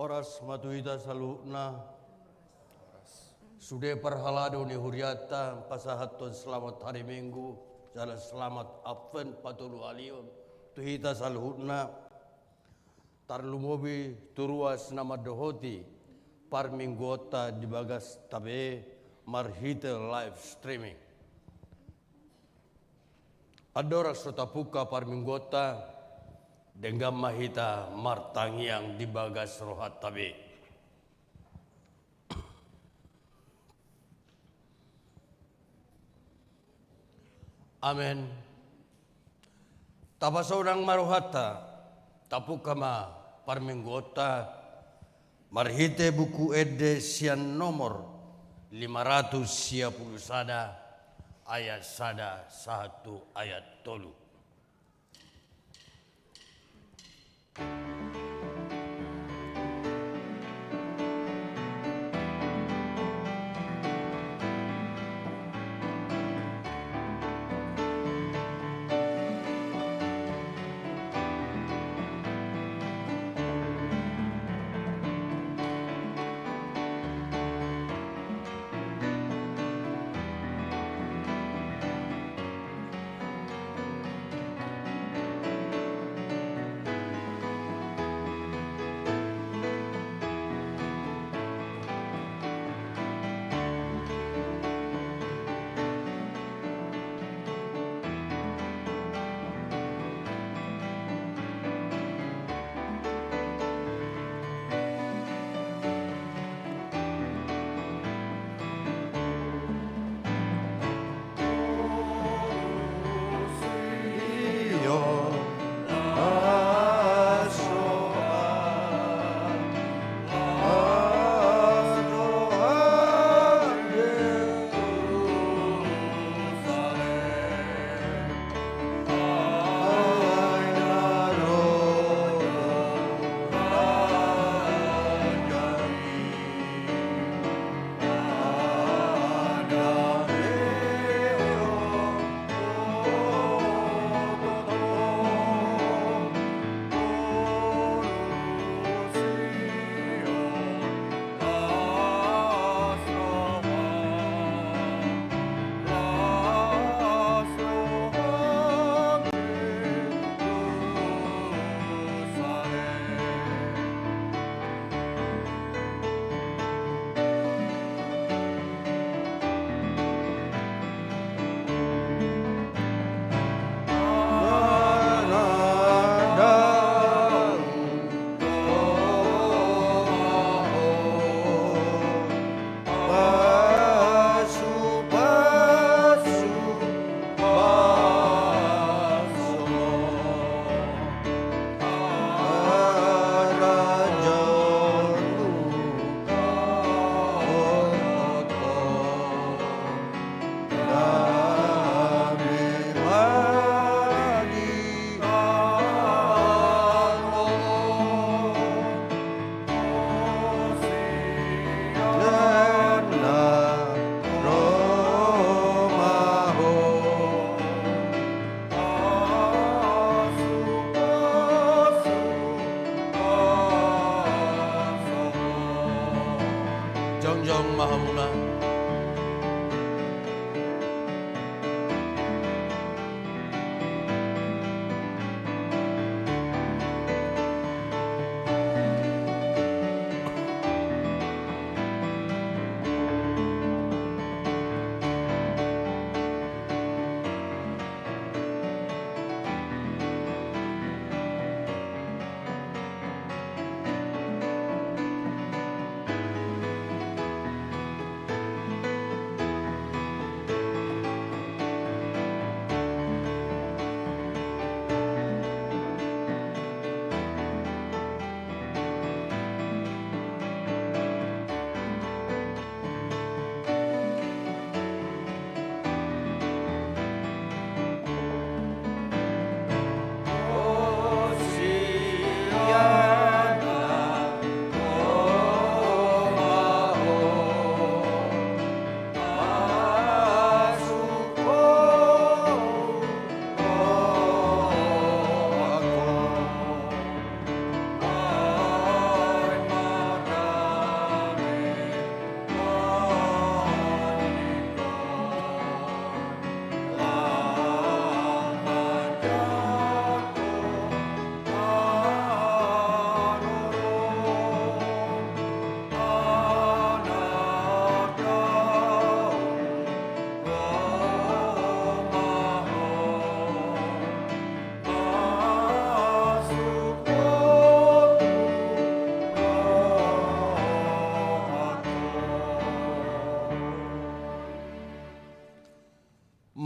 Oras matuita saluna sudah perhalado ni huriata pasahaton selamat hari Minggu jalan selamat Advent patulu alion tuhita saluna tarlumobi turuas nama dohoti par minggota di bagas tabe marhite live streaming adora sotapuka par minggota dengan mahita martangiang di bagas rohat tabe. Amen. Tapasodang maruhata tapukama parminggota marhite buku ede sian nomor 500 sada ayat sada 1 ayat 3. Jongjong Mahamuna.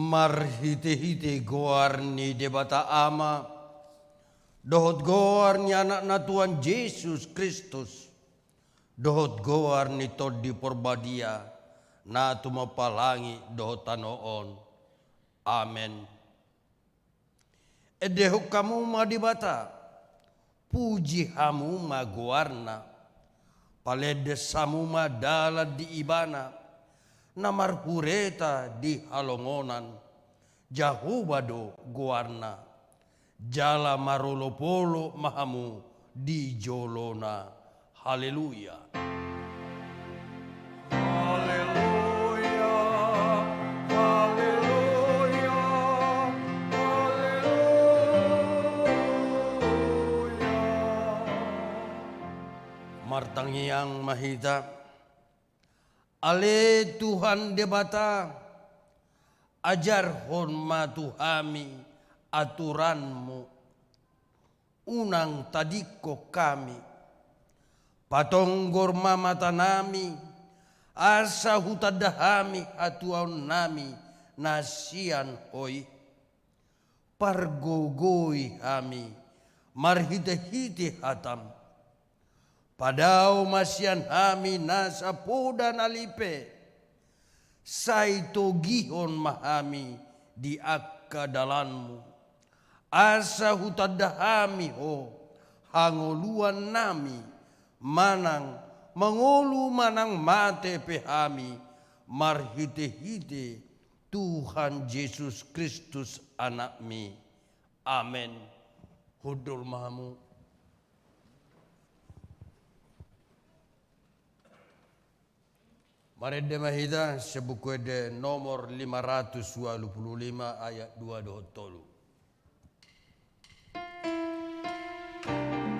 Marhite-hite goarni debata ama, dohot goarni anak na Tuhan Yesus Kristus, dohot goarni todi porbadia, na tumapalangi dohot tanoon. Amen. Edehok kamu ma debata, puji hamu ma goarna, paledes samu ma dalat di ibana, namar hureta di halongonan, jahubado goarna, jala marolopolo mahamu di jolona. Haleluya. Haleluya, haleluya, haleluya. Martangiang mahita, ale Tuhan debata, ajar hormatu hami aturanmu, unang tadiko kami, patonggor mamata nami, asa hutadahami atuan nami, nasian hoi, pargogoi hami, marhite-hite hatam, padau masian hami nasa poda nalipe, saito gihon mahami di akka dalanmu, asa hutadahami ho, hangoluan nami, manang mangolu manang mate pehami, marhite-hite Tuhan Yesus Kristus anakmi. Amen. Hudul mahamu. Marede mahida sebuku de nomor 525 ayat 2 dohot tolu. Haleluya,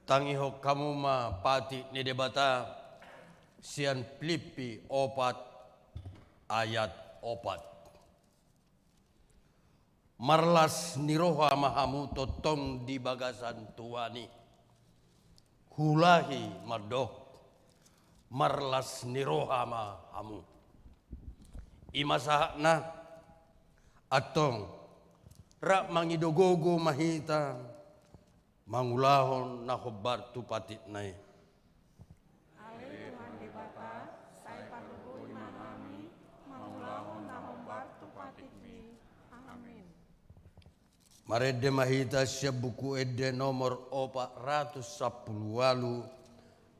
Tangiho kamu ma pati ni debata sian Filipi 4 ayat 4. Marlas niroha mahamu totong di bagasan tuani. Hulahi mardok marlas niroha mahamu. Imasahna atong rak mangidogogo mahita mangulahon na hobar tupatit nai. Ale Tuhan di bata, saya pagugul mahami, mangulahon na hombar tupatik mi. Amin. Marede mahita siya buku ede nomor 410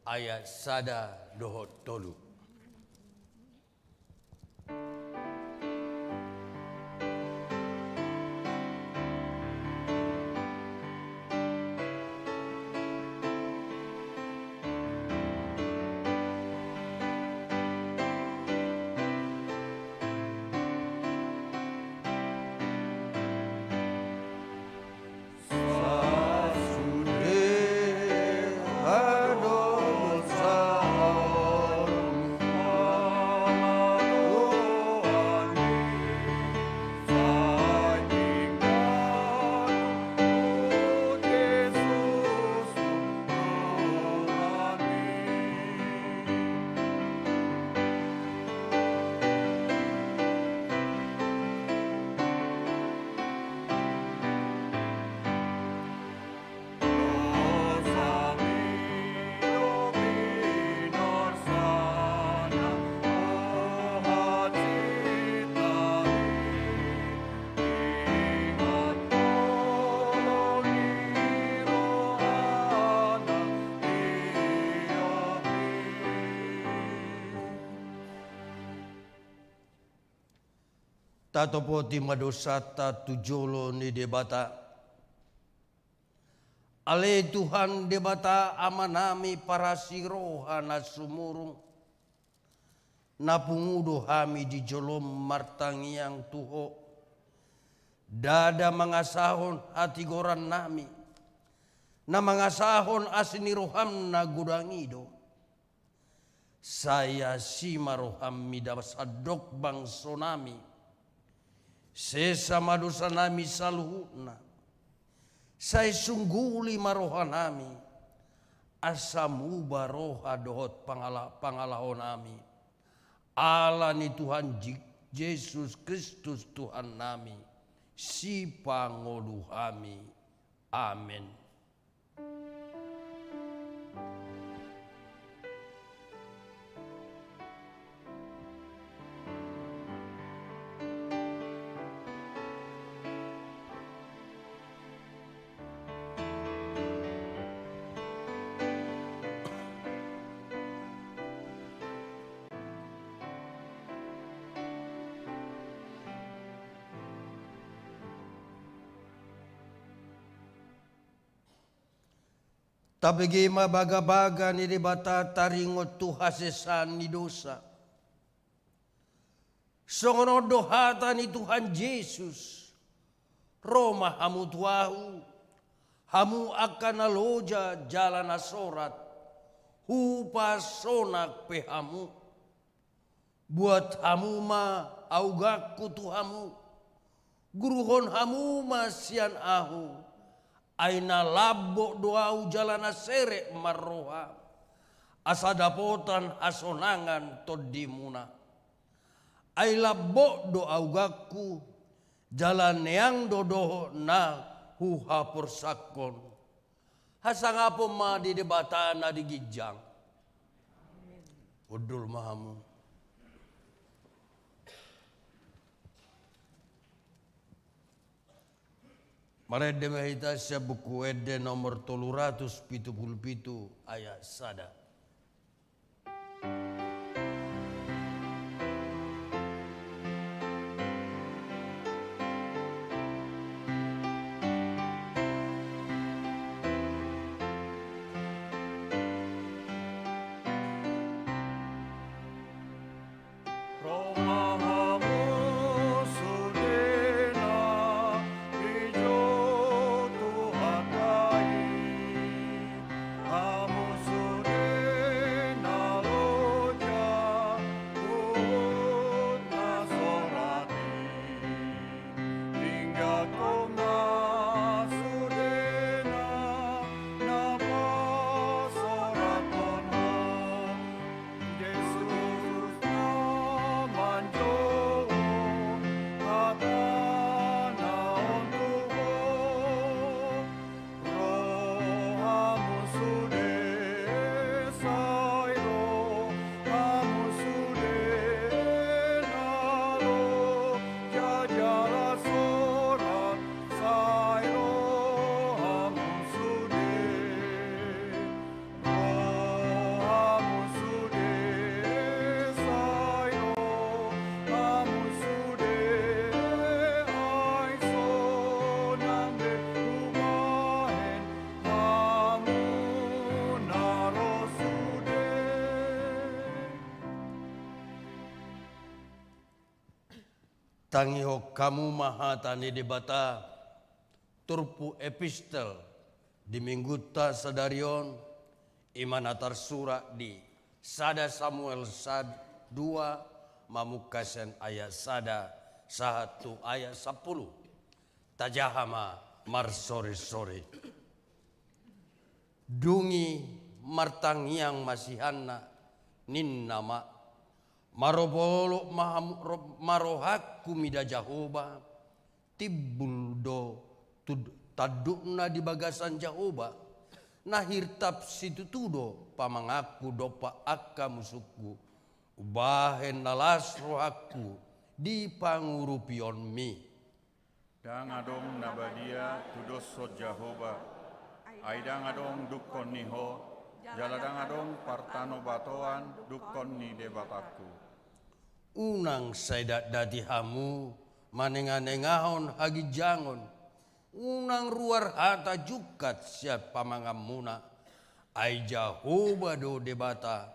ayat sada dohot tolu. Tatopo ti madosata tujolo ni debata. Ale Tuhan debata amanami para siroha na sumurung. Napungudo hami di jolom martangiang tuho. Dada mangasahon hati goran nami. Na mangasahon asiniroham na gudangido. Saya si maroham midasadok bangso nami. Sesa madosa nami saluhuna. Saya sungguli maroha nami. Asamu baroha dohot pangalahon nami. Allah ni Tuhan Yesus Kristus Tuhan nami. Si pangodu kami. Amin. Tapi gima baga-baga ni debata taringot tu hasesan ni dosa. Songono dohata ni Tuhan Yesus. Roma hamu tuahu. Hamu akan aloja jalan asorat. Hupa sonak pehamu. Buat hamu ma augaku tuhamu. Guruhon hamu ma sian ahu. Aina labo doau jalana sere marroha. Asadapotan asonangan todimuna. Ai labo doau gaku. Jalan yang dodoh na huha persakon. Hasangapo ma di debatan na digijang. Udul mahamu. Marede mahita siya buku ede nomor 377 ayat sada. Tangiho kamu mahatani debata turpu epistel di mingguta sadarion imanatar surat di sada Samuel 2 mamukasen ayat sada 1 ayat 10 tajahama mar sore dungi martangiang masihanna ninnama marobolo marohaku mida Jahoba tibuldo tadukna di bagasan Jahoba nahir tap situ tudo pamangaku dopa akka musuku ubahen nalas rohaku di pangurupion mi Dang adong nabadia tudoso Jahoba. Aidang adong dukon niho. Jaladang adong partano batoan dukon ni debataku. unang saidat dati hamu manenganengahon hagi jangon unang ruar hata jukat siap pamangamuna ai Jahoba do debata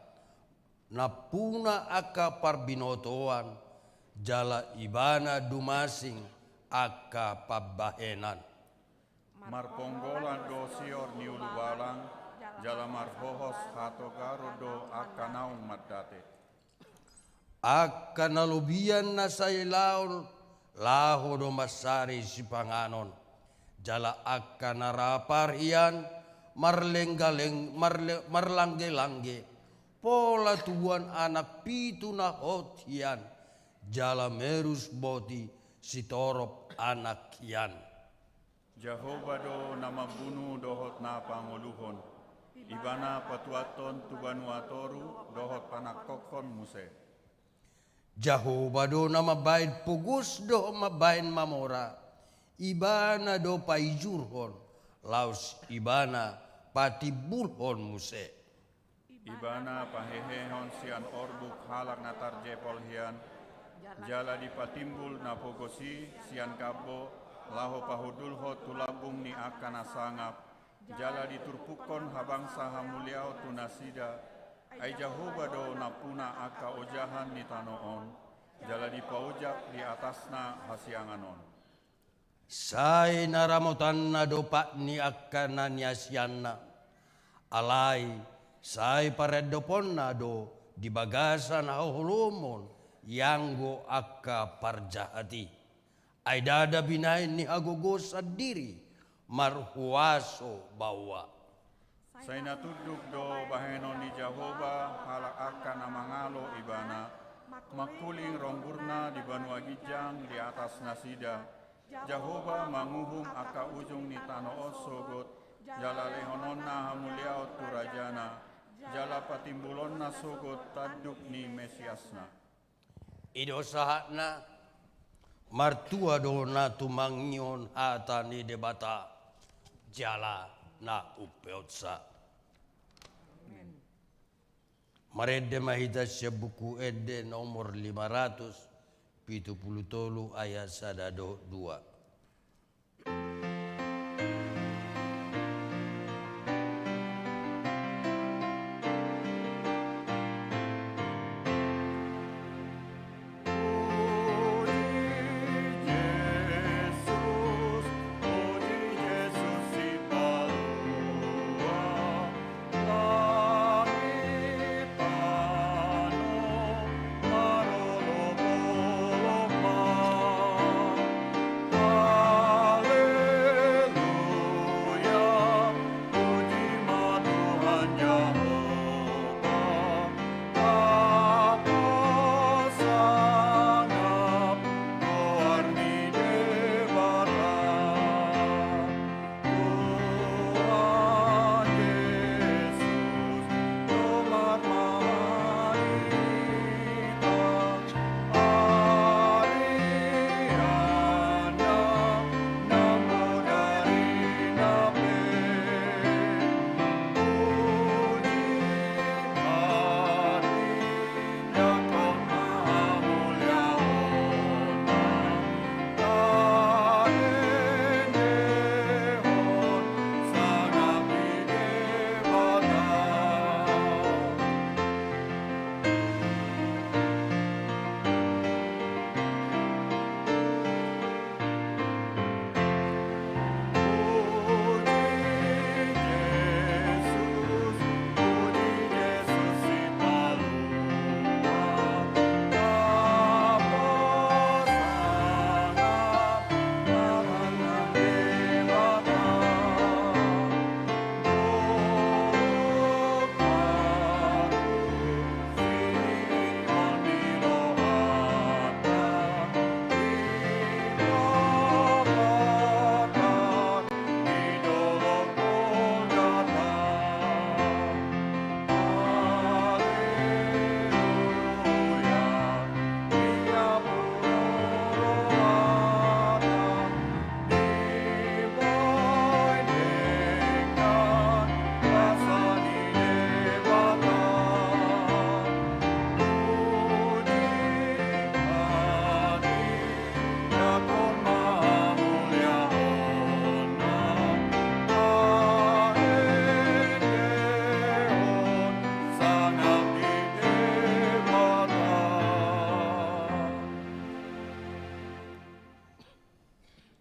napuna aka parbinotoan jala ibana dumasing aka pabahenan Marponggolan do sior ni ulubalang. Jala marhohos hato garo do akanaung maddate. aka nalubian na saylaon laho do masari si panganon jala aka naraparian marlangge-langge pola tuan anak pitu na hotian jala merus boti sitorop anak yan Jahoba do nama bunu dohot na pangoluhon. Ibana patuaton tubanuatoru dohot panakokon muse. Jahoba do na mabain pugus do mabain mamora ibana do paijurhon laus ibana patibulhon muse Ibana pahehehon sian orbuk halak natar jepol hian. Jala di patimbul na pogosi sian kabo. Laho pahudulho tulabung ni akan asangap. Jala diturpukon habangsa hamuliao tunasida. Ai Jahoba do napuna aka ojahan ni tanoon. Jala dipaujak di atasna hasianganon. Sai naramotan na dopa ni akana niasyanna alai sai paredopon na do di bagasan hahulumon yanggo akka parjahati ai dada binain ni agogos diri marhuaso bawa Say natuduk do baheno ni Jahoba halak akan namangalo ibana. Makuling ronggurna di Banua Gijang di atas nasida. Jahoba manguhum aka ujung ni tano osogot. Jala lehononna hamuliao turajana. Jala patimbulonna sogot taduk ni Mesiasna. ido sahatna martua do na tumangion hata ni debata jala na upeotsa Marede mahita siya buku ede nomor 573 ayat 2.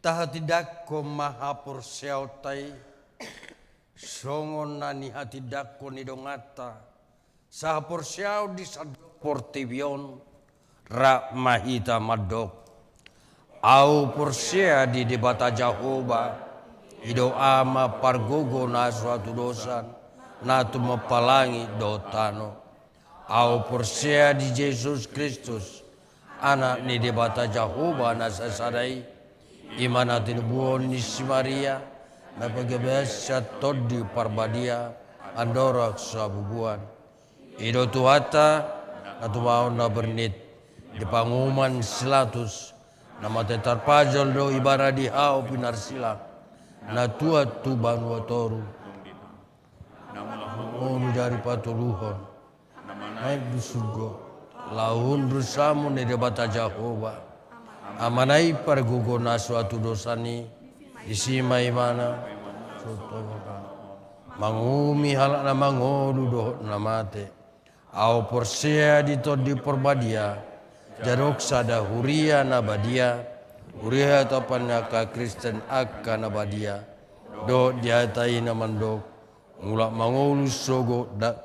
Tahatidakko mahapur siautai, songon nani hatidakko nidongata, sahapur siau di sadopor tibion, rak mahita madok, au porsia di debata Jahoba, ido ama pargogo na suatu dosan, natu mepalangi dotano, au porsia di Yesus Kristus, anak ni debata Jahoba na sasadai, imana tinubuon ni si Maria, na pagebesya todi parbadia, andorak sabubuan, ido tuhata, natu mau na bernit, di pangumuman selatus, nama tetar pajol do ibarat di hau pinar silak, na tua tu banua toru, onu dari patuluhon, naik di surga, laun bersama ni debata Jahoba, amanai pargugo na suatu dosani, isima imana, mangumi halak na mangolu dohot na mate, au porsea di porbadia, jarok sada huria nabadia, huria tapanya ka Kristen akka nabadia, do diatai namandok, ngulak mangolu sogo na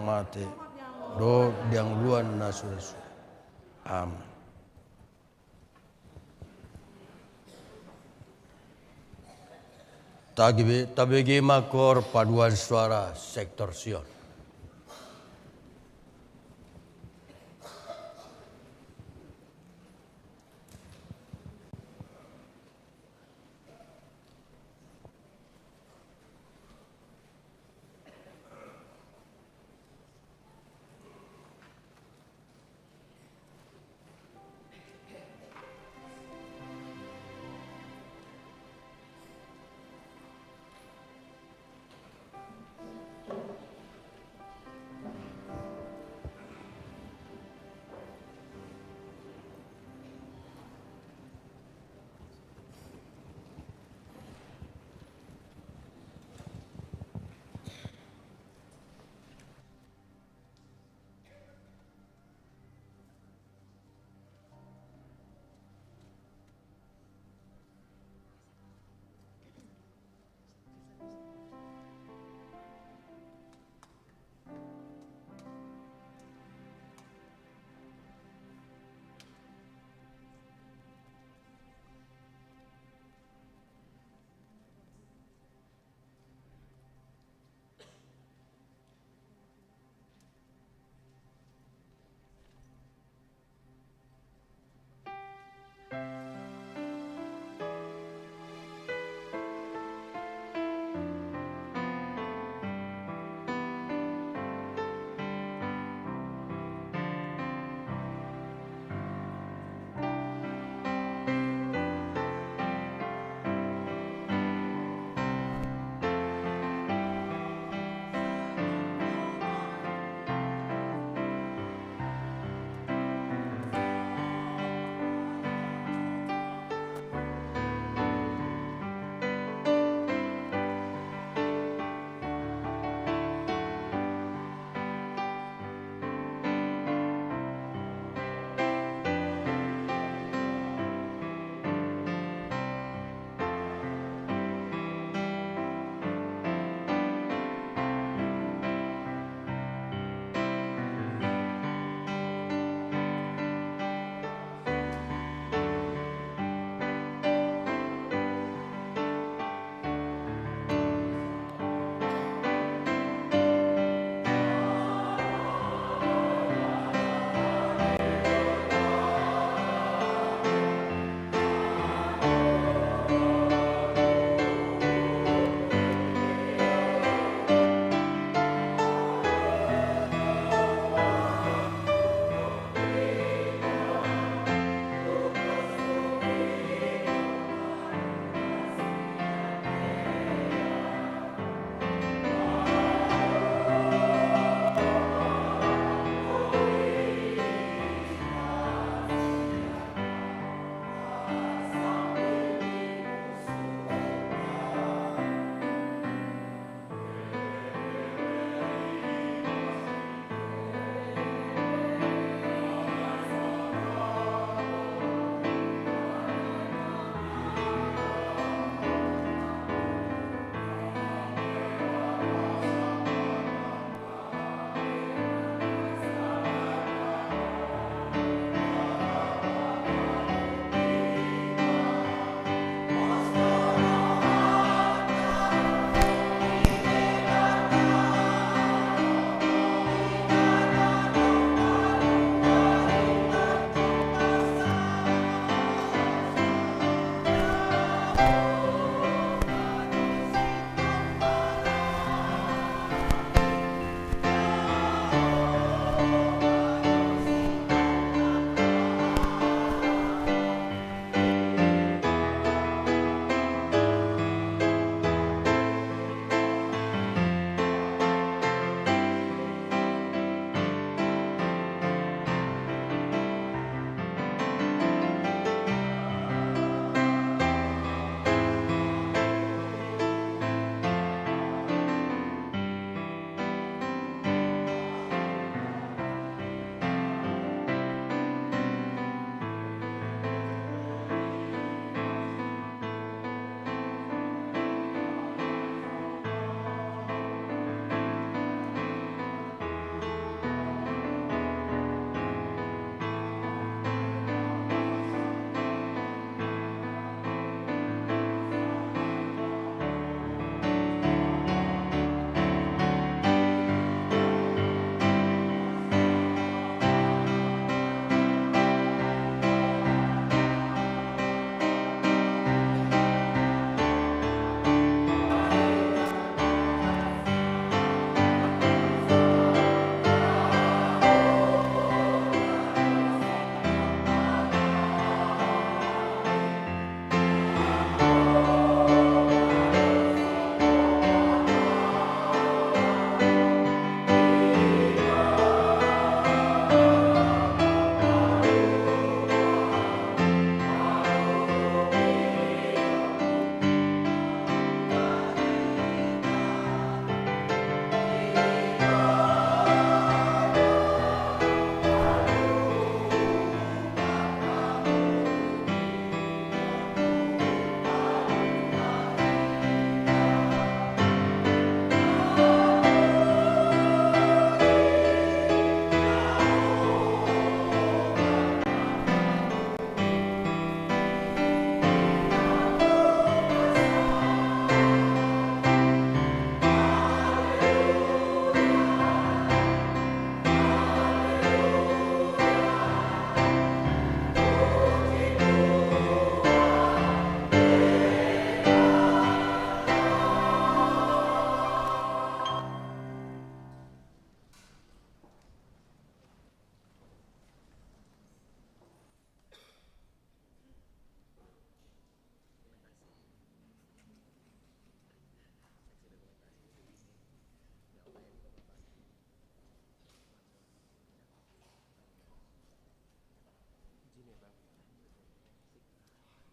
mate, do diang luan na surasu. Amin. Tabegi makor paduan suara sektor Sion.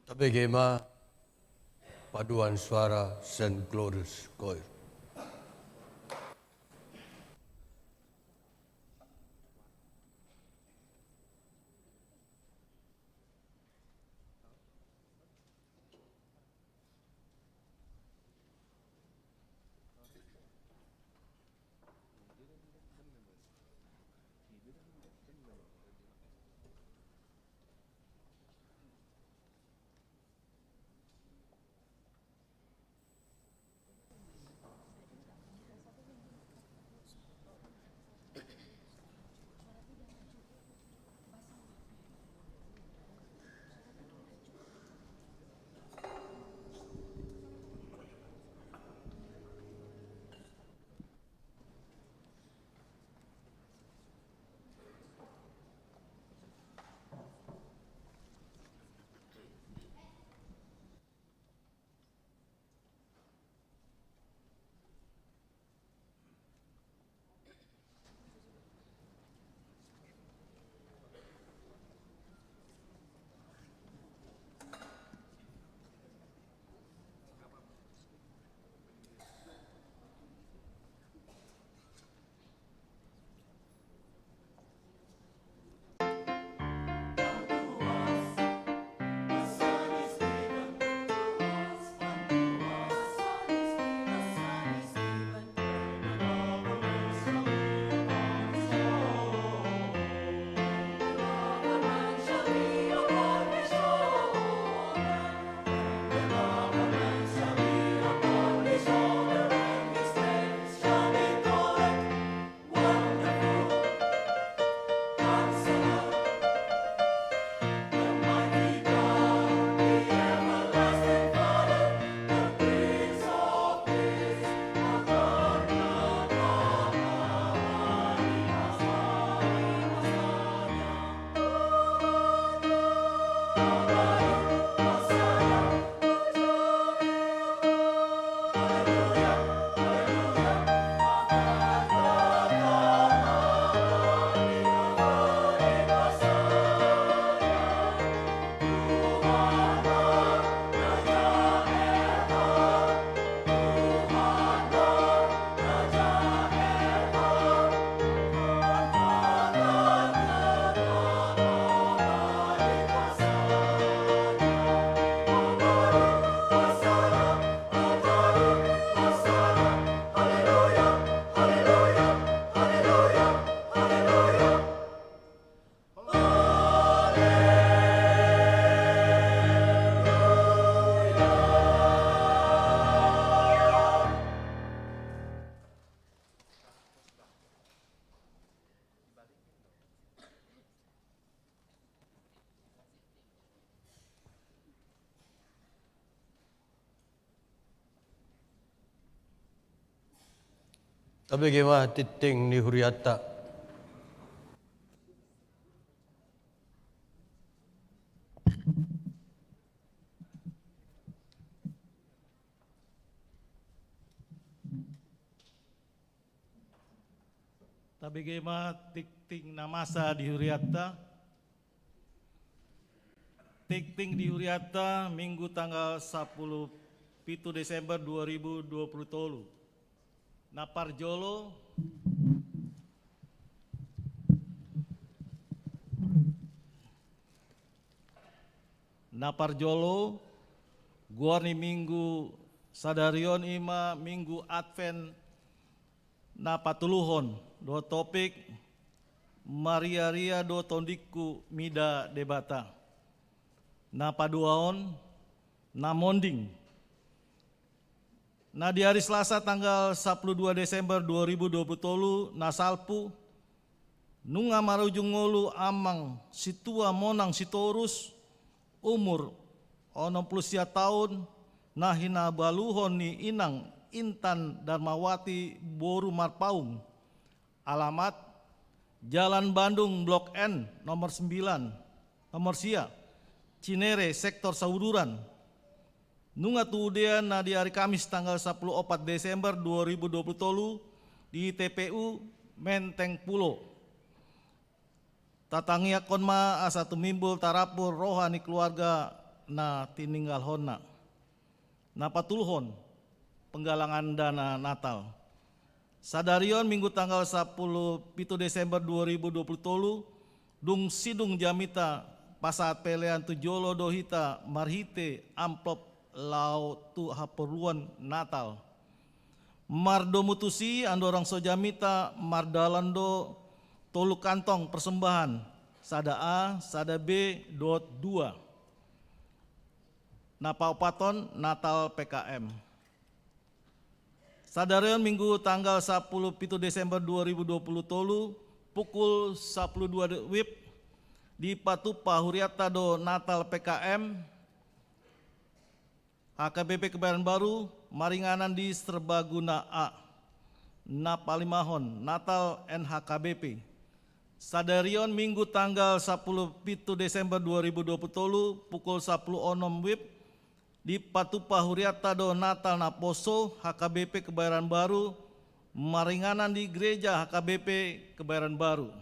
Tabegema paduan suara St. Glorious Choir. Tabegema titing ni huriata. Tabegema tikting namasa di huriata. Tikting di huriata Minggu tanggal 10 Desember 2020 tolu. Naparjolo guarni Minggu sadarion ima Minggu Advent napatuluhon do topik Maria Ria do tondiku mida debata napaduaon namonding. Nah di hari Selasa tanggal 12 Desember 2020 nasalpu nunga marujung ngolu amang situa monang sitorus umur 60 tahun nahina baluhon ni inang Intan Darmawati Boru Marpaung, alamat Jalan Bandung Blok N nomor 9 nomor Sia Cinere sektor Sauduran. Nunga tuudean na di hari Kamis tanggal 14 Desember 2020 di TPU Menteng Pulo. Tatangia konma asa tumimbul tarapur rohani keluarga na tininggal honna. Na patulhon penggalangan dana Natal. Sadarion Minggu tanggal 10 Desember 2020 dung sidung jamita pasaat pelean tujolo dohita marhite amplop lau tu haperuan Natal. Mardo mutusi andorang sojamita mardalando tolu kantong persembahan sada A, sada B, dot 2. Napa opaton Natal PKM. Sadarion Minggu tanggal 10 Desember 2020 tolu pukul 12 WIB di Patupa Huriata do Natal PKM HKBP Kebayoran Baru Maringanan di Serbaguna A Napalimahon Natal NHKBP. Sadarion Minggu tanggal 10 Desember 2020 pukul 10 WIB di Patupa Huriata do Natal Naposo HKBP Kebayoran Baru Maringanan di Gereja HKBP Kebayoran Baru.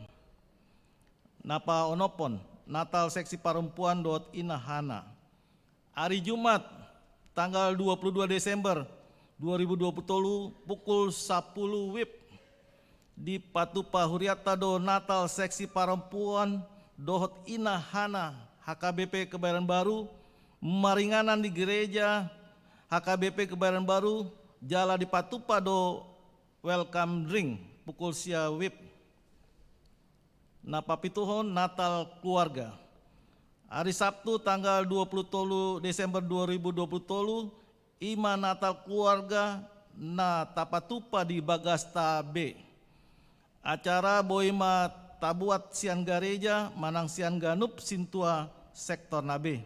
Napa onopon Natal Seksi Perempuan dot Inahana. Hari Jumat tanggal 22 Desember 2020 pukul 10 WIB di Patupa Huriata do Natal Seksi Perempuan dot Inahana HKBP Kebayoran Baru Maringanan di Gereja HKBP Kebayoran Baru Jala di Patupa do Welcome Drink pukul sia WIB. Napa pituhon Natal Keluarga. Hari Sabtu tanggal 23 Desember 2020 ima Natal Keluarga na Tapatupa di Bagasta B. Acara boima tabuat sian gareja manang sian ganup sintua sektor nabe.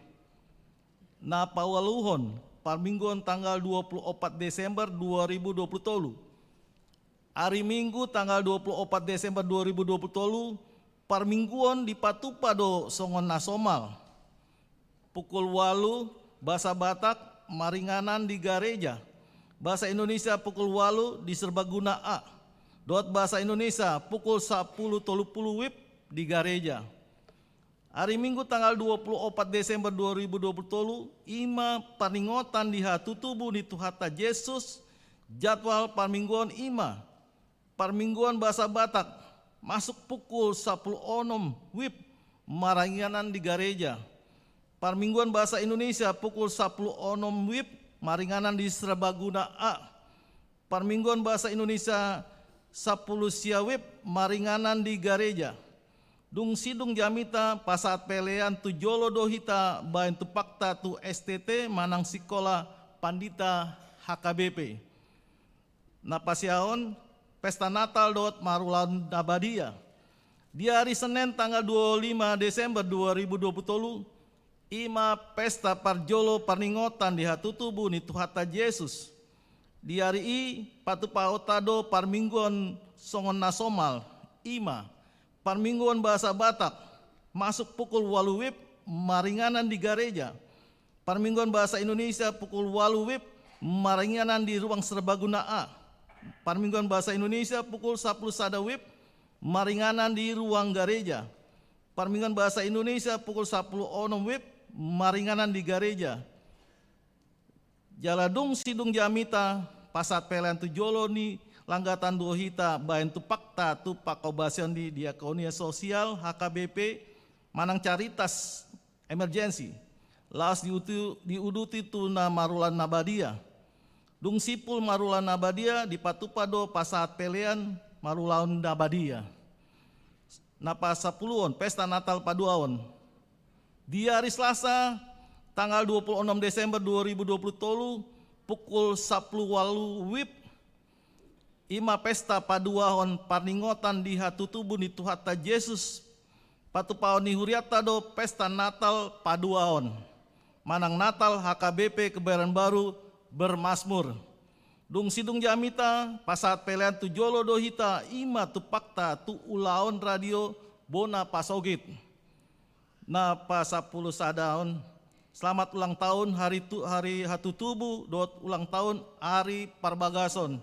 Na pawaluhon parmingguan tanggal 24 Desember 2020. Hari Minggu tanggal 24 Desember 2020 parmingguan di Patupa do Songon Nasomal. Pukul 8 bahasa Batak Maringanan di Gareja. Bahasa Indonesia pukul 8 di Serbaguna A. Dot bahasa Indonesia pukul 10.30 WIB di Gareja. Hari Minggu tanggal 24 Desember 2020 ima paningotan di hatutubu di Tuhata Yesus. Jadwal parmingguan ima parmingguan bahasa Batak masuk pukul 10.06 WIB Maringanan di Gareja. Parmingguan bahasa Indonesia pukul 10.06 WIB Maringanan di Serbaguna A. Parmingguan bahasa Indonesia 10 sia WIB Maringanan di Gareja. Dung sidung jamita pasaat pelean tu jolo dohita bain tu pakta tu STT manang sikola pandita HKBP. Napasiaon pesta Natal dot Marulan Nabadia. Di hari Senin tanggal 25 Desember 2020 ima pesta parjolo parningotan di hatutubu ni Tuhata Yesus. Di hari i Patupa Otado parmingguan Songon Nasomal ima parmingguan bahasa Batak masuk pukul 8 WIB Maringanan di Gareja. Parmingguan bahasa Indonesia pukul 8 WIB Maringanan di Ruang Serbaguna A. Parmingguan bahasa Indonesia pukul 10 sada WIB Maringanan di Ruang Gareja. Parmingguan bahasa Indonesia pukul 10 WIB Maringanan di Gareja. Jaladung sidung jamita pasat pelean tu jolo ni langgatan dohita bain tu pakta tu pakobasion di Diakonia Sosial HKBP manang caritas emergensi. Laos diuduti tu na Marulan Nabadia. Dung sipul Marulan Nabadia di Patupado pasaat pelean Marulan Nabadia. Napa 10-on pesta Natal paduaon. Di hari Selasa tanggal 26 Desember 2020 tolu pukul 10 WIB ima pesta paduahon parningotan di hatutubu ni Tuhata Yesus Patupaon ni Huriata do pesta Natal paduahon manang Natal HKBP Kebayoran Baru bermasmur. Dung sidung jamita pasaat pelean tu jolo dohita ima tu pakta tu ulaon radio bona pasogit. Na pa 10 sadaon selamat ulang tahun hari hatutubu dot ulang tahun hari Parbagason.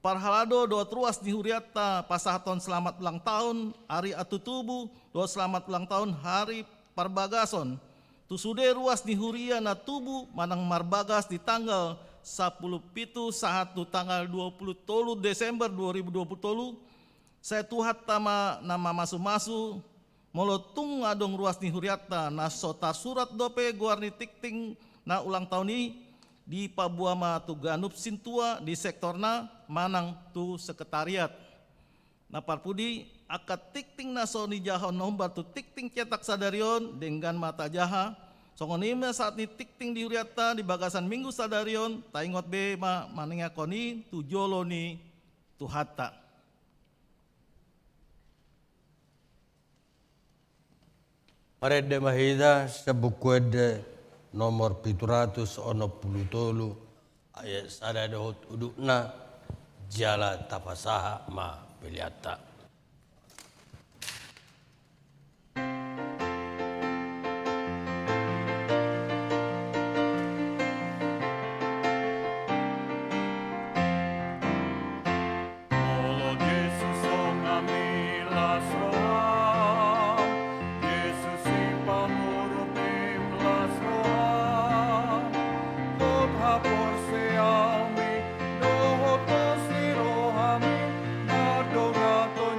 Parhalado dot ruas di Huriata pasahaton selamat ulang tahun hari hatutubu dot selamat ulang tahun hari Parbagason. tusude ruas ni huria na tubuh manang marbagas di tanggal 17 sahatu tanggal 23 Desember 2020 saya tuhat tama nama masu-masu molotung adong ruas ni huriata na sota surat dope guarni tikting na ulang tahun ini di Pabuama tu Ganup Sintua di sektorna manang tu sekretariat. Na parpudi akat tikting na so ni jahon nombar tu tikting cetak sadarion dengan mata jaha. Songonima saat ni tikting di huriata di bagasan minggu sadarion taingot be maninga koni tu jolo ni tu hatta. Marede mahida sebukuede nomor 763 ayat sada dohot udukna jala tapasaha ma piliata. Por se almi, doho to si rohami, na dogato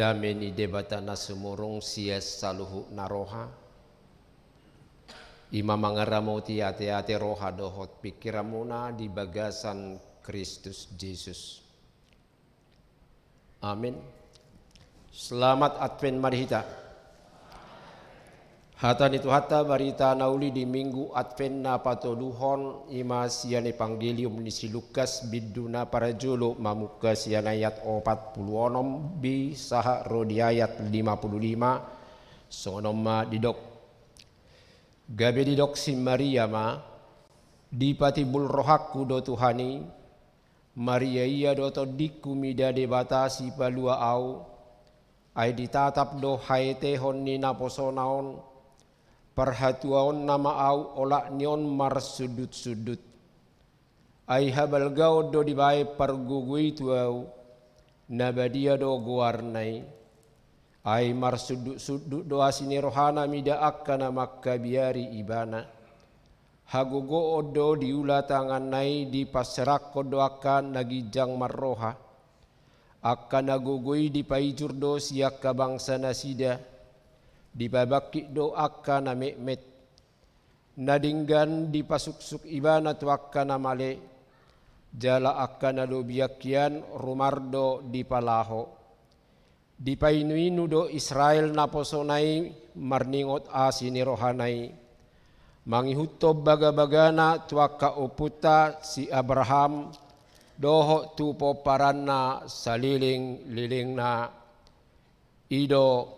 dameni debatana sumurung sias saluhu naroha ima mangaramoti ate-ate roha dohot pikiramuna di bagasan Kristus Yesus. Amin. Selamat Advent marihita. Hatan itu hatta barita nauli di minggu Advent na patoluhon ima sian Evangelium ni si Lukas biduna para jolo mamuka sian ayat 40 bi saha rodi ayat 55 sonoma didok gabe didok si Maria ma dipatibul rohaku do Tuhani Maria iya do to dikumida debatasi palua au ai ditatap do haete honni naposonaon perhatuan nama au olak nion mar sudut-sudut. Ai habal gau do dibae pergugui tuau nabadia do guarnai. Ai mar sudut-sudut do asini rohana mida akkana makka biari ibana. Hagogo odo diula tangan nai di pasrak kodo akan nagijang marroha. Akan nagugui di paijur do siak bangsa nasida. Di babaki do akka na mekmet nadinggan di pasuksuk ibana tu akka na male jala akka na do biakyan rumardo di palaho di painuinu do Israel na posonai marningot asini rohanai mangihuto baga-bagana tu akka uputa si Abraham doho tu poparanna saliling-liling na ido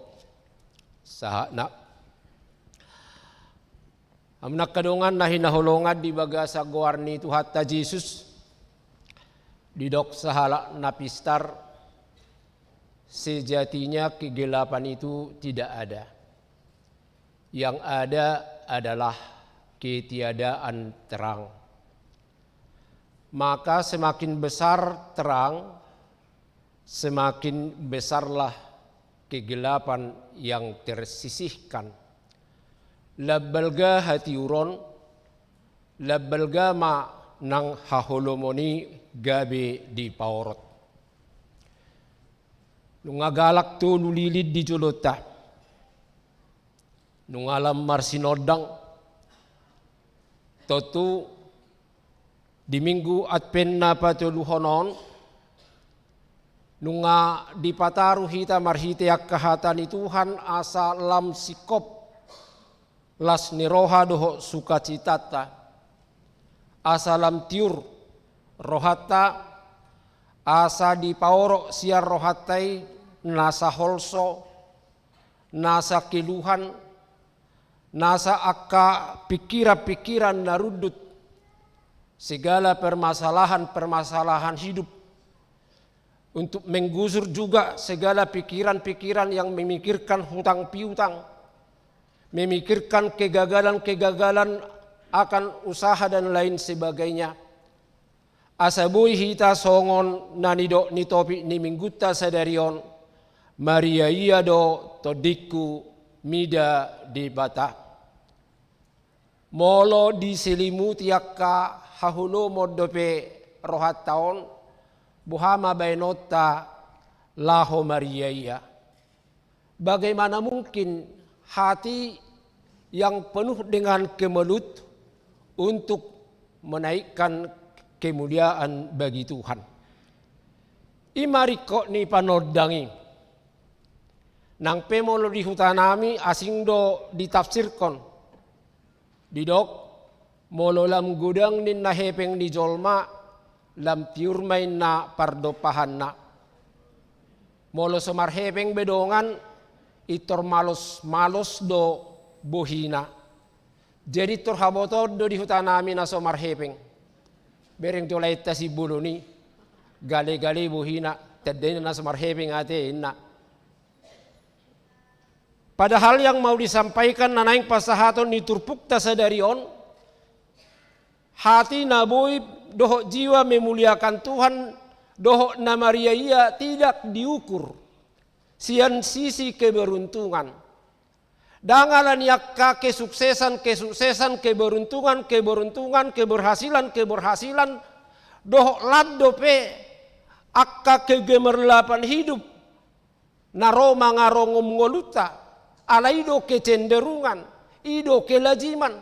sahana amnak kadungan na hinahulungan di bagasa guarni tu hatta Jesus didok sahala napistar sejatinya kegelapan itu tidak ada. Yang ada adalah ketiadaan terang. Maka semakin besar terang, semakin besarlah kegelapan yang tersisihkan. Labbalga hati uron, labbalga ma nang hahulomoni gabe di paorot. Nungagalak tu nulilid di julota. Nungalam marsinodang. Totu di minggu Advent na patuluhonon nunga dipataru hita marhite akkahatan Tuhan asa lam sikop las niroha doho sukacitata asa lam tiur rohata asa dipaoro siar rohatai nasa holso nasa kiluhan nasa akka pikiran-pikiran narudut segala permasalahan hidup untuk menggusur juga segala pikiran-pikiran yang memikirkan hutang piutang, memikirkan kegagalan-kegagalan akan usaha dan lain sebagainya. Asabui hita songon nanido ni topi ni minggutta sadarion Maria iya do todiku mida di bata. Molo diselimuti akka hahuno modope rohat taon buhama bainota laho Maria iya. Bagaimana mungkin hati yang penuh dengan kemelut untuk menaikkan kemuliaan bagi Tuhan. Imari kok ni panodangi. Nang pemolo di hutanami asing do ditafsirkan. Didok molo lam gudang nin nahepeng di jolma lam tiurmay na pardopahan na. Molo sumarhepeng bedongan itor malos do bohina. Jadi torhabotod do di hutanami na sumarhepeng. Bereng tulay ta si buluni. Gale-gale bohina. Tadena na sumarhepeng ate inna. Padahal yang mau disampaikan nanaing pasahaton niturpuk ta sadarion. Hati naboy doho jiwa memuliakan Tuhan, doho na Maria iya tidak diukur. Sian sisi keberuntungan. Dangalan yakka kesuksesan, keberuntungan, keberhasilan, doho laddo pe akka kegemerlapan hidup. naro mangarongom ngoluta, alaido kecenderungan, ido kelaziman.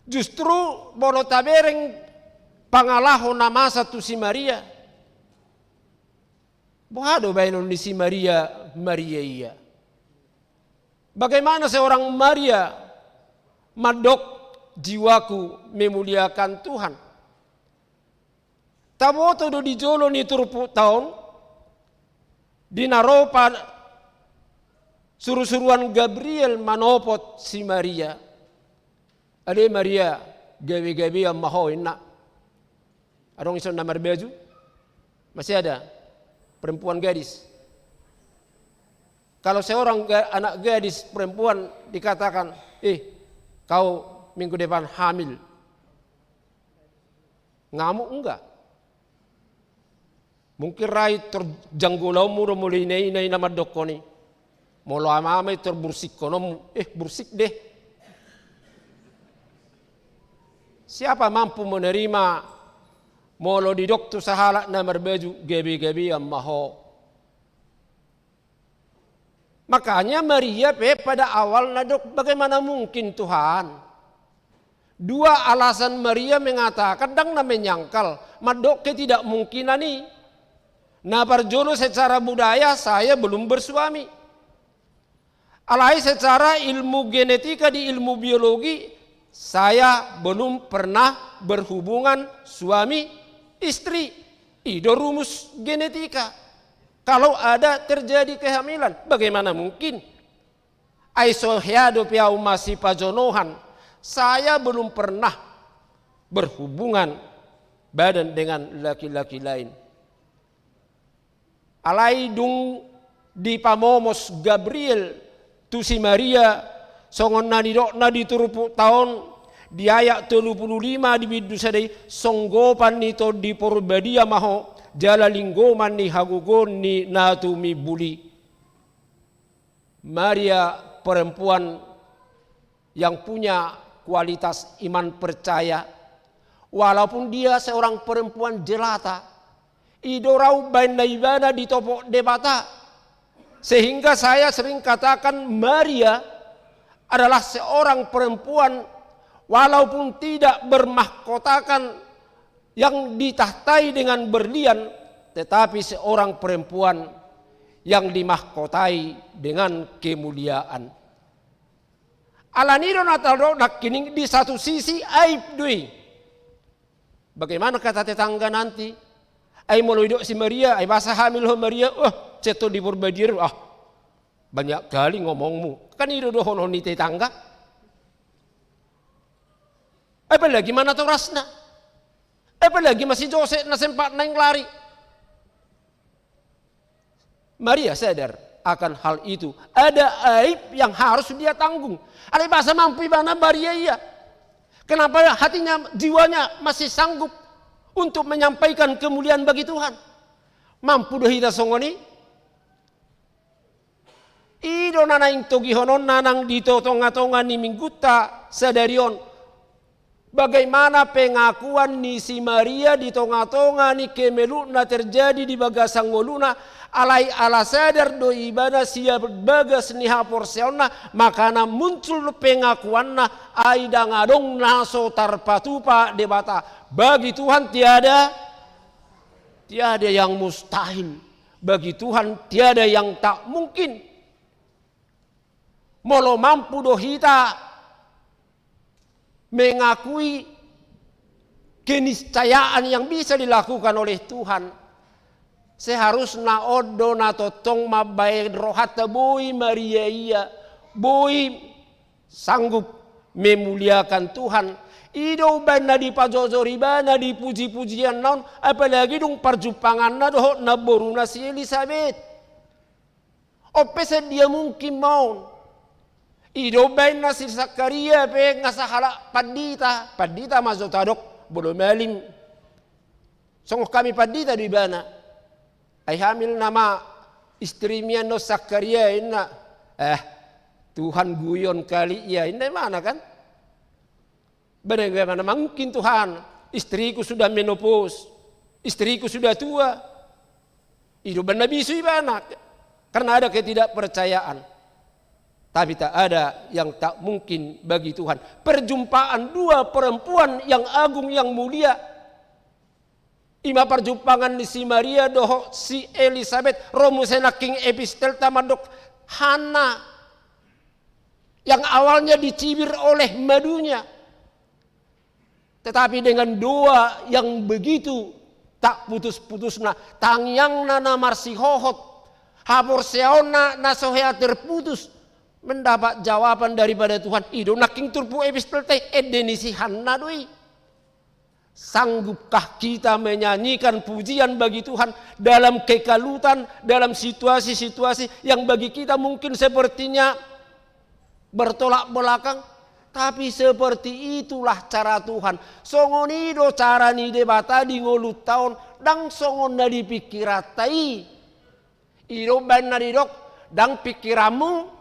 Justru bolo tabereng pangalaho nama satu si Maria. Bohado bainon di si Maria, Maria iya. Bagaimana seorang Maria madok jiwaku memuliakan Tuhan. Taboto do di jolo ni turpu tahun dinaropa suruh-suruhan Gabriel manopot si Maria. Ade Maria gawe-gawe yang maho enak. Adong ison namar baju? Masih ada perempuan gadis. Kalau seorang anak gadis perempuan dikatakan, kau minggu depan hamil. Ngamuk enggak? Mungkin rai terjanggulau muro mulai nai nama dokoni. Molo amame terbursik konom, bursik deh. Siapa mampu menerima molo di dokter sahalak namar baju gebi-gebi yang maho. Makanya Maria pada awal nadok bagaimana mungkin Tuhan. Dua alasan Maria mengatakan kadang na menyangkal madok ke tidak mungkin ani. Nah parjono secara budaya saya belum bersuami. Alai secara ilmu genetika di ilmu biologi saya belum pernah berhubungan suami istri. Itu rumus genetika. Kalau ada terjadi kehamilan, bagaimana mungkin? Aisohiado piau masih pajonohan. Saya belum pernah berhubungan badan dengan laki-laki lain. Alai dung di pamomos Gabriel tu si Maria songon nadi turupu tahun di ayat 35 di bidu sadai songgopan nito di porbadia maho jala linggoman ni hagugon ni natumi buli. Maria perempuan yang punya kualitas iman percaya, walaupun dia seorang perempuan jelata, idorau banda ibana di topok debata, sehingga saya sering katakan Maria adalah seorang perempuan walaupun tidak bermahkotakan yang ditahtai dengan berlian, tetapi seorang perempuan yang dimahkotai dengan kemuliaan. Alaniro natalo nakining di satu sisi aib dui. Bagaimana kata tetangga nanti? Ai moloido si Maria, ai basa hamil ho Maria, ceto di Purbadir, banyak kali ngomongmu. Kan itu dohono ni tetangga. Apalagi mana to rasna? Apalagi masih Jose na sempat naing lari. Maria sadar akan hal itu. Ada aib yang harus dia tanggung. Ada bahasa mampu ibana Maria iya. Kenapa hatinya, jiwanya masih sanggup untuk menyampaikan kemuliaan bagi Tuhan? Mampu doh hita songoni? Ido nanaing togihonon nanang dito tonga-tonga ni mingguta sadarion. Bagaimana pengakuan ni si Maria di tonga-tonga ni kemeluna terjadi di bagasangoluna alai ala sadar do ibadah siap bagas ni haporseona makana muncul pengakuanna aida ngadong naso tarpatupa debata bagi Tuhan tiada yang mustahil, bagi Tuhan tiada yang tak mungkin. Molo mampu dohita mengakui keniscayaan yang bisa dilakukan oleh Tuhan. Seharusnya odo na totong mabai rohata boy Maria iya, boy sanggup memuliakan Tuhan. Ido bana di pajojori bana di puji-pujian naon, apalagi dong perjumpangan na doh na boruna si Elizabeth. Opesa dia mungkin mau. Ido bain na si Zakaria pe ngasahala padita mazotadok bolo malim. Songok kami padita di bana. Ay hamil nama istrinya no Zakaria inna. Tuhan guyon kali iya inna mana kan? Bagaimana mungkin Tuhan? Istriku sudah menopause, istriku sudah tua. Hidup Nabi Suibana karena ada ketidakpercayaan. Tapi tak ada yang tak mungkin bagi Tuhan. Perjumpaan dua perempuan yang agung yang mulia. Ima perjumpangan di si Maria doho si Elizabeth romusena king epistel tamadok Hana yang awalnya dicibir oleh madunya. Tetapi dengan doa yang begitu tak putus-putusna tangyang nana marsihohot hapor seona nasohea terputus mendapat jawaban daripada Tuhan. Ido naking turpu epistel teh edenisi hanna doi. Sanggupkah kita menyanyikan pujian bagi Tuhan dalam kekalutan, dalam situasi-situasi yang bagi kita mungkin sepertinya bertolak belakang? Tapi seperti itulah cara Tuhan. Songonido cara ni debata di ngolut tahun dang songon na dipikiratai. Ido ban na didok dang pikiramu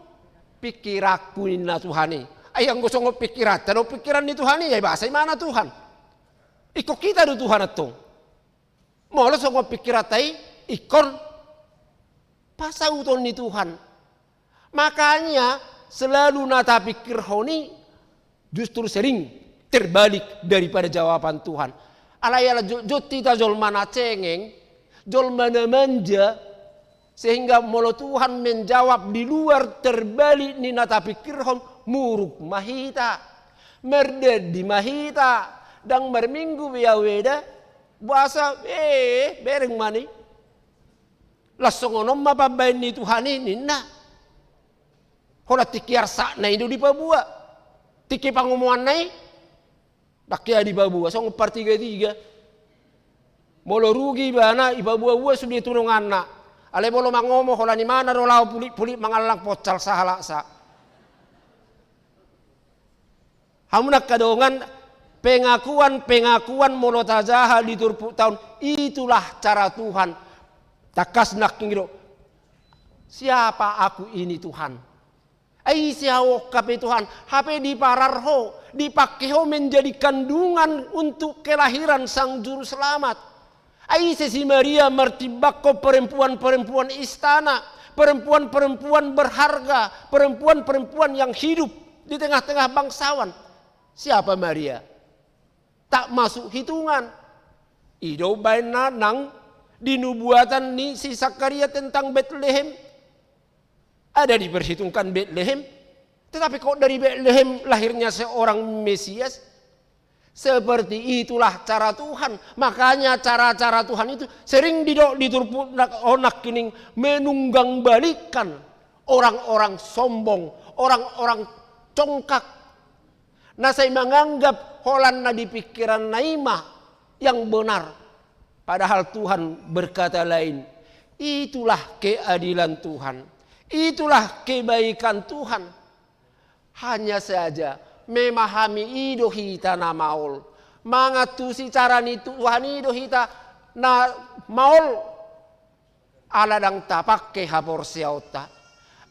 pikirakuin na Tuhani. Ayang gusto ngo pikirat, pero pikiran ni Tuhani ay bahasa mana Tuhan? Iko kita do Tuhan ato. Molo so ngo pikiratai ikon pasauton ni Tuhan. Makanya selalu nata pikir honi justru sering terbalik daripada jawaban Tuhan. Alayala jotita jolmana cengeng, jolmana manja, sehingga molo Tuhan menjawab di luar terbalik ni nata pikirhon muruk mahita, merded di mahita, dang berminggu biaweda, bahasa bereng mani, lasongonom mapabain ni Tuhan ini na, hola tikiar sak na itu di Papua, tiki pangumuan na dakia di Papua, song par 3-3, molo rugi bana i Papua sudah turungan na. Ale bolo mangomo hola ni mana ro lau puli mangalang pocal sahala sa. Hamunak kadongan pengakuan molo tajaha di turpu tahun itulah cara Tuhan. Takas nak ngiro. Siapa aku ini Tuhan? Ai siawo kape Tuhan, HP di pararho, dipakeho menjadi kandungan untuk kelahiran sang juru selamat. Aisyah si Maria martibako perempuan-perempuan istana, perempuan-perempuan berharga, perempuan-perempuan yang hidup di tengah-tengah bangsawan. Siapa Maria? Tak masuk hitungan. Ido baina nang di nubuatan ni si Zakaria tentang Bethlehem. Ada diperhitungkan Bethlehem. Tetapi kok dari Bethlehem lahirnya seorang Mesias? Seperti itulah cara Tuhan. Makanya cara-cara Tuhan itu sering diturpu onak kining menunggang balikan orang-orang sombong, orang-orang congkak. Nah saya menganggap holan na di pikiran naimah yang benar. Padahal Tuhan berkata lain. Itulah keadilan Tuhan. Itulah kebaikan Tuhan. Hanya saja memahami ido hita na maul. Mangatusi cara ni Tuhan ido hita na maul. Aladang tapakke hapor siauta.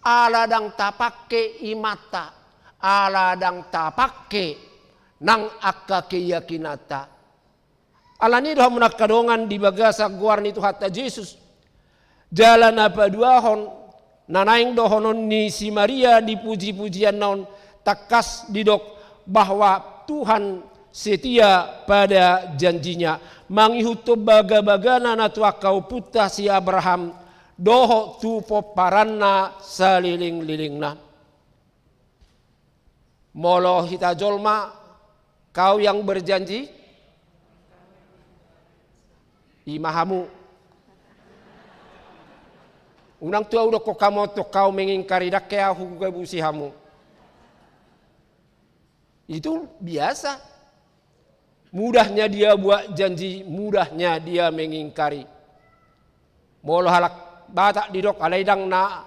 Aladang tapakke imata. Aladang tapakke nang akka keyakinata. Alani doh menakadongan di bagasa guar ni Tuhan Yesus. Jalan apa duahon nanaing dohonon ni si Maria dipuji-pujian naon takas didok bahwa Tuhan setia pada janjinya. Mangihuto baga-bagana na tuakau puta si Abraham doho tupo paranna saliling-lilingna. Molo hita jolma kau yang berjanji imahamu. Unang tua udah kok kamu to kau mengingkari dakya hukum busihamu. Itu biasa. Mudahnya dia buat janji, mudahnya dia mengingkari. Molo halak batak didok alaidang na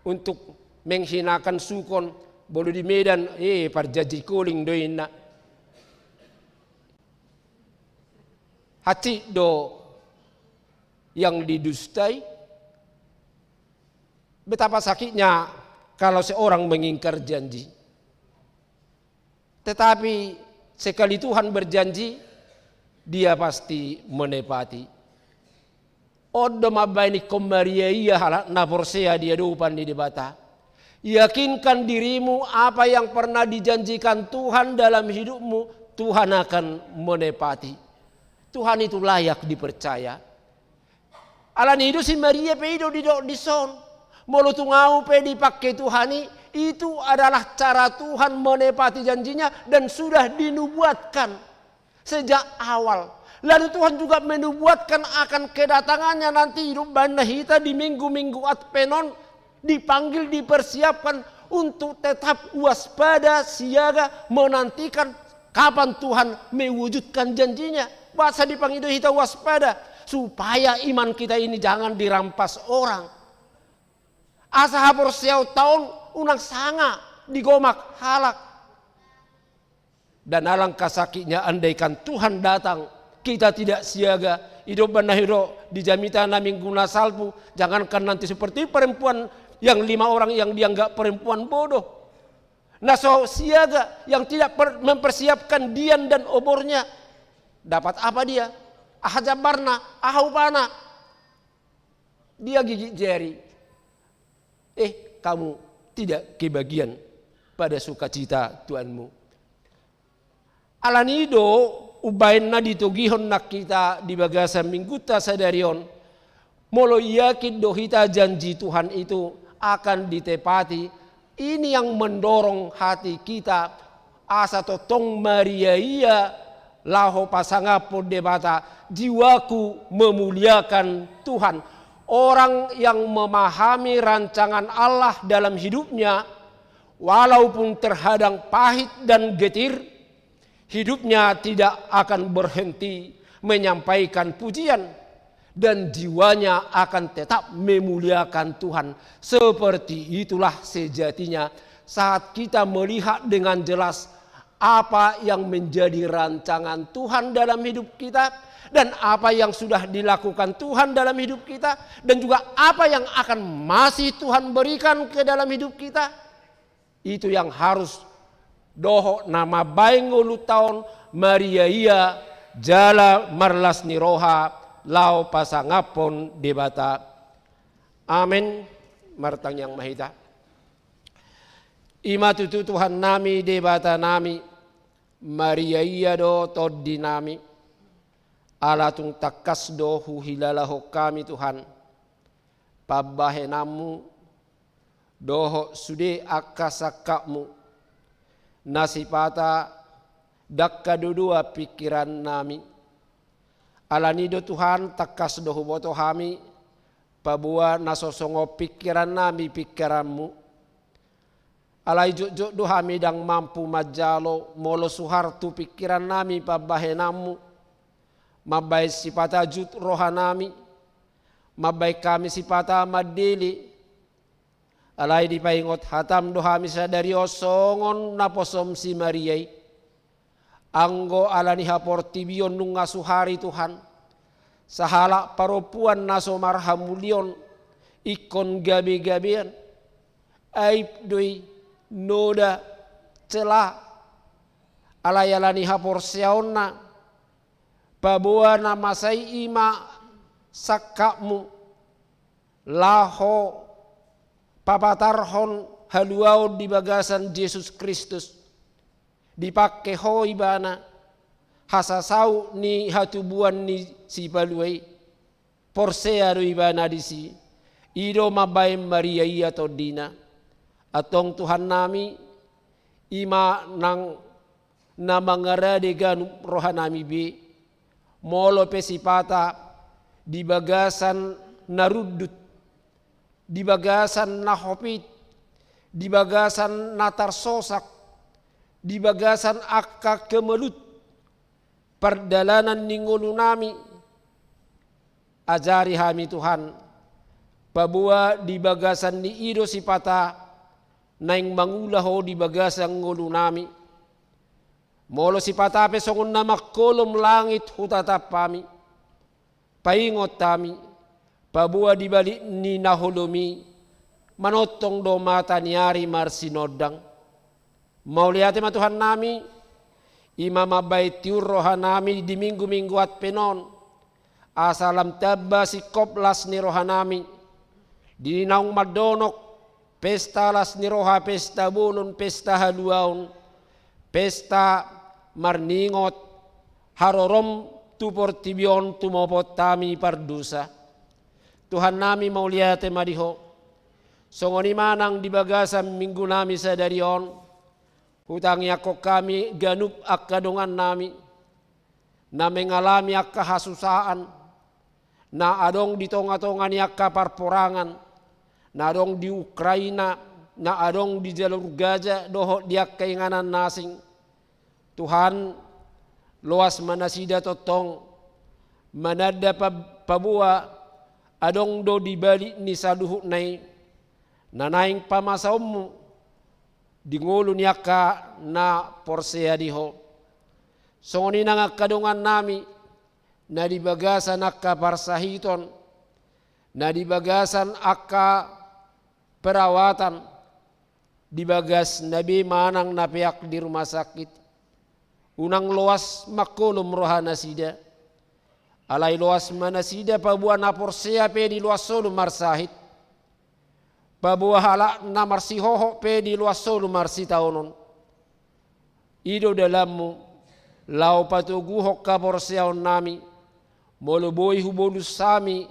untuk menghinakan sukon bolu di Medan parjanji kuling doin na. Hati do yang didustai. Betapa sakitnya kalau seorang mengingkar janji. Tetapi sekali Tuhan berjanji, dia pasti menepati. Oddo mabaini kom Maria iya halak na porsea dia dupan di debata. Yakinkan dirimu apa yang pernah dijanjikan Tuhan dalam hidupmu, Tuhan akan menepati. Tuhan itu layak dipercaya. Alani hidup si Maria pe hidup di son. Molo tungau pe dipakai Tuhani, itu adalah cara Tuhan menepati janjinya dan sudah dinubuatkan sejak awal. Lalu Tuhan juga menubuatkan akan kedatangannya nanti hidup banda kita di minggu-minggu Advent, dipanggil, dipersiapkan untuk tetap waspada, siaga, menantikan kapan Tuhan mewujudkan janjinya. Bahasa dipanggil kita waspada supaya iman kita ini jangan dirampas orang. Asa hapor siau tahun unang sanga digomak halak. Dan alangkah sakitnya andaikan Tuhan datang, kita tidak siaga, hidup benar hidup di jamitana minggu nasalpu. Jangankan nanti seperti perempuan yang 5 orang yang dianggap perempuan bodoh. Naso siaga yang tidak mempersiapkan dian dan obornya. Dapat apa dia? Ahajabarna, ahupana. Dia gigit jari. Kamu tidak kebagian pada sukacita Tuhanmu. Alanido ubain na ditugihon nak kita di bagasan mingguta sadarion. Molo yakin dohita janji Tuhan itu akan ditepati. Ini yang mendorong hati kita. Asa totong Maria iya laho pasangapo debata. Jiwaku memuliakan Tuhan. Orang yang memahami rancangan Allah dalam hidupnya, walaupun terhadang pahit dan getir, hidupnya tidak akan berhenti menyampaikan pujian dan jiwanya akan tetap memuliakan Tuhan. Seperti itulah sejatinya saat kita melihat dengan jelas apa yang menjadi rancangan Tuhan dalam hidup kita dan apa yang sudah dilakukan Tuhan dalam hidup kita dan juga apa yang akan masih Tuhan berikan ke dalam hidup kita. Itu yang harus doho nama baik ngulu tahun Maria iya jala marlas niroha lau pasangapon debata. Amin. Martang yang mahita. Ima tutu Tuhan nami debata nami Maria iya do toddi nami. Alatung takas do huhilalaho kami Tuhan. Pabahenamu doho sude akasakakmu. Nasipata dakka dudua pikiran nami. Alanido Tuhan takas dohu boto hami. Pabua nasosongo pikiran nami pikiranmu. Alai jok do hami dang mampu majalo. Molo suhartu pikiran nami pabahenamu. Mabay sipata jut rohanami. Mabay kami sipata madili. Alay di paingot hatam dohami sadari osongon naposom si Mariay. Anggo alani hapor tibion nung ngasuhari Tuhan. Sahala paropuan naso marhamulion. Ikon gabi-gabian. Aib doi noda celah. Alay alani hapor siaonna. Pabuah nama saya ima sakakmu laho papatarhon haluau di bagasan Yesus Kristus dipakai ho ibana hasasau ni hatubuan ni si paluai porsea do ibana disi ido mabai Maria iya todina atong Tuhan nami ima nang namangaradigan rohanami bi molo pesipata di bagasan narudut, di bagasan nahopit, di bagasan natarsosak, di bagasan akka kemelut, perdalanan ningulu nami, ajari hami Tuhan, pabua di bagasan ni ido sipata, naing mangulaho di bagasan ngulu nami, molo si patape songon nama kolom langit hutatap pami. Paingot tami. Pabua di balik ni naholomi. Manotong do mata niari marsinodang. Mauliate ma Tuhan nami. Ima mabay tiur rohanami di minggu-minggu at penon. asalam tabba si koplas ni rohanami, dinaung madonok, pesta las ni roha, pesta bunun, pesta haluaun, pesta marningot, harorom tupor tibion tumopot tami pardusa. Tuhan nami mauliate madiho, songoni manang di bagasan minggu nami sadarion, hutangi ako kami ganup akadongan nami, na mengalami akka hasusaan, na adong di tonga-tonga ni akka parporangan, na adong di Ukraina, na adong di jalur Gaza doho di akka inganan nasing. Tuhan loas manasida totong, manada pabua, adong do di balik ni saduhuk nai, nanaing pamasaummu, di ngulu ni akka na porsea diho. Songoni nang kadungan nami, na di bagasan akka parsahiton, na di bagasan akka perawatan, di bagas nabi manang napiak di rumah sakit, unang loas makulum rohana sida, alai loas mana sida pabuah na porsea pe di loas solu marsahit, pabuah halak na marsihoho pe di loas solu marsitaonon, ido dalammu, lau patuguhok ka porseaon nami, moloboi hubonus sami,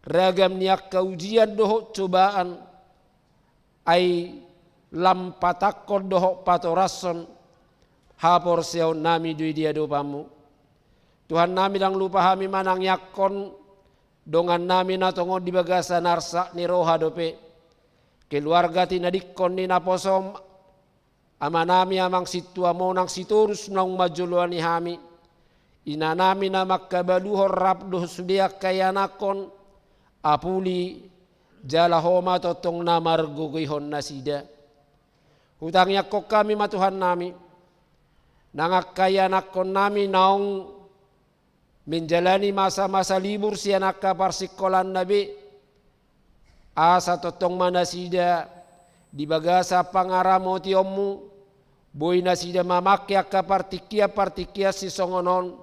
ragam niak kaujian doho cobaan, ay lampatakon doho patorason, ha porseaon nami dui dia dopamu. Tuhan nami dang lupa hami manang yakon, dongan nami natongon di bagasa narsa ni roha dope, keluarga tinadikon ni naposom, ama nami amang situa monang siturus nang majuluani hami, ina nami na makkabaluhor rabduh sudiak kayanakon, apuli jala homa totong na margugihon nasida. Hutang yakok kami matuhan nami, nangakayanakon nami naong menjalani masa-masa libur sianaka parsikolan nabi, asa totong manasida di bagasa pangaramo tiommu, boy nasida mamake akka partikia si songonon,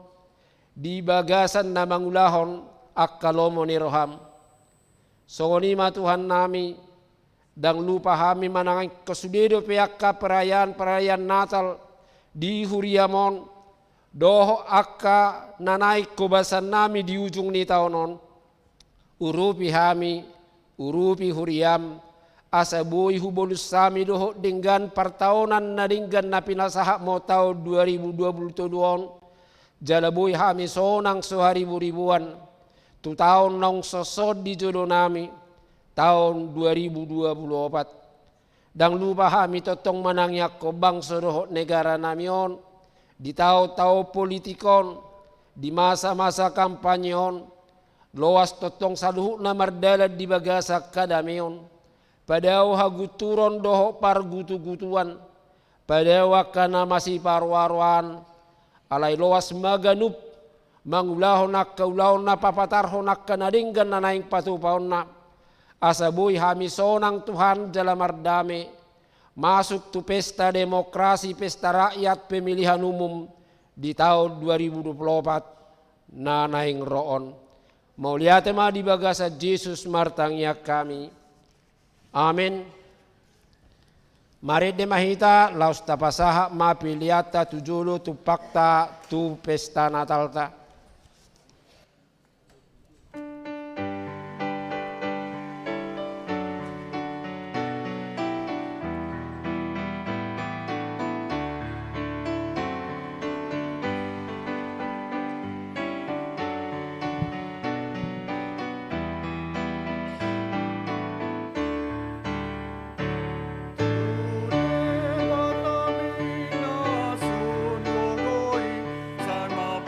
di bagasan na mangulahon akka lomo ni roham. Songoni Tuhan nami, dang lupa hami manangang kesudedo pe akka perayaan Natal di huriamon, doho akka nanai kobasan nami di ujung ni taonon, urupi hami, urupi huriam, asa boy hubonus sami doho dengan pertahunan na dengan na pinasahak mo tahun 2022, jala boy hami sonang soharibu-ribuan, tu tahun nong sosod di jodoh nami, tahun 2024. Dang lupa hami totong manangyak ko bangsa doho negara namion, di tahu-tahu politikon, di masa-masa kampanyeon, loas totong saluhuk na mardalad di bagasa kadamion, padaw haguturon doho pargutu-gutuan, padaw kana masih parwarwan, alay loas maganup, mangulahon nak kaulahon na papatarhon nak kanadinggan na naing patupahon na, asaboy hami sonang Tuhan dalam mardame, masuk tu pesta demokrasi, pesta rakyat pemilihan umum di tahun 2024 na naing roon. Mau lihat ma di bagasa Yesus martangnya kami. Amin. Mari demahita laus tapasaha ma piliata tujulu tu pakta tu pesta Natal ta. Sun yogoi, san ma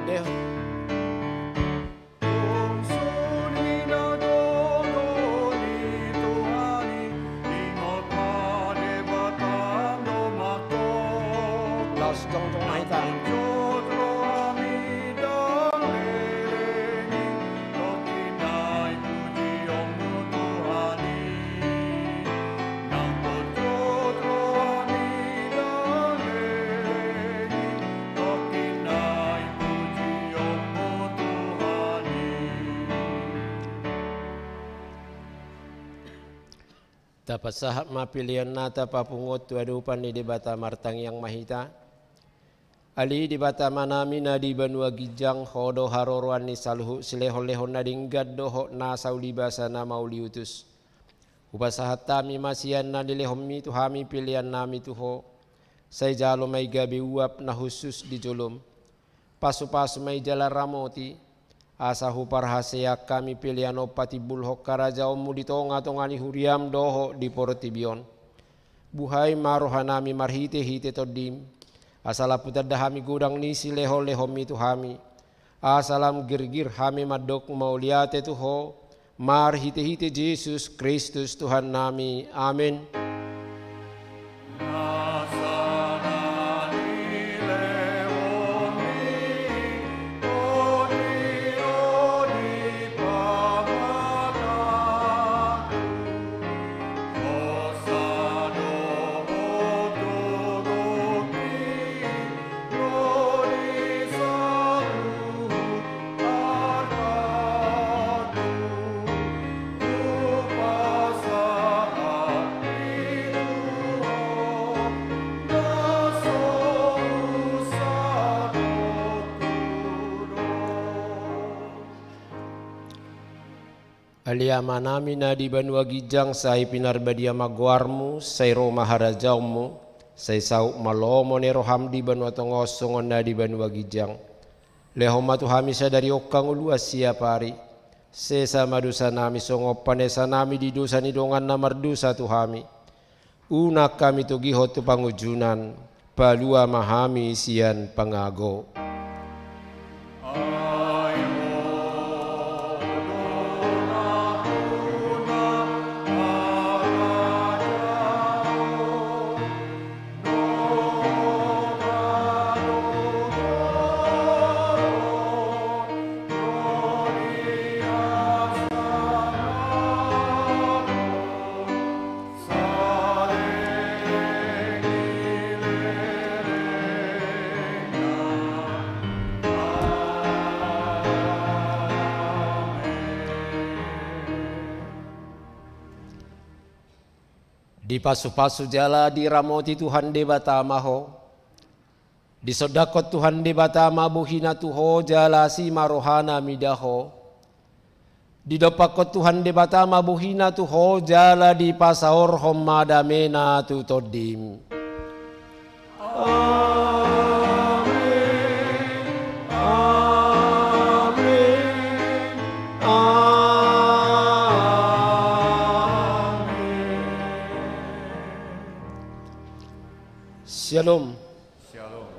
Deh. Laos dong mahita. Dapat sahab mapilian nata papungot tu adupan di debata martang yang mahita. Ali di bata manami na di banua gijang hodo haroroan ni salhu silehon-lehon na dinggad doho na saulibasa na mauliutus. Upasahat tami masian na dilehom mi tuhami pilihan nami tuho. Say jalo may gabi uap na husus di julum. Pasu-pasu may jala ramoti. Asahu parhasea kami pilihan opati bulhok karajaomu di tonga-tongani huriam doho di portibion. Buhay marohanami marhite-hite todim. Asalaputat dahami gudang nisi leho-leho mi tuhami. Asalam girgir hami madok mauliate tuho. Marhite-hite Jesus Kristus Tuhan nami. Amin. Aliama nami na di banua gijang say pinarbadia magwarmu say ro maharajaumu say sau malomo ne roham di banua tongosongon na di banua gijang lehoma tuhami sadari okang ulua siapari sesa madusa nami songopanesa nami di dosa ni dongan na mardusa tuhami una kami tugiho tu pangujunan palua mahami sian pangago. Di pasu-pasu jala di ramoti Tuhan de batamaho. Di sodakot Tuhan de batama buhina tuho jala si marohana midaho. Di dopakot Tuhan de batama buhina tuho jala di pasaor homada mena tu todim. Shalom. Shalom.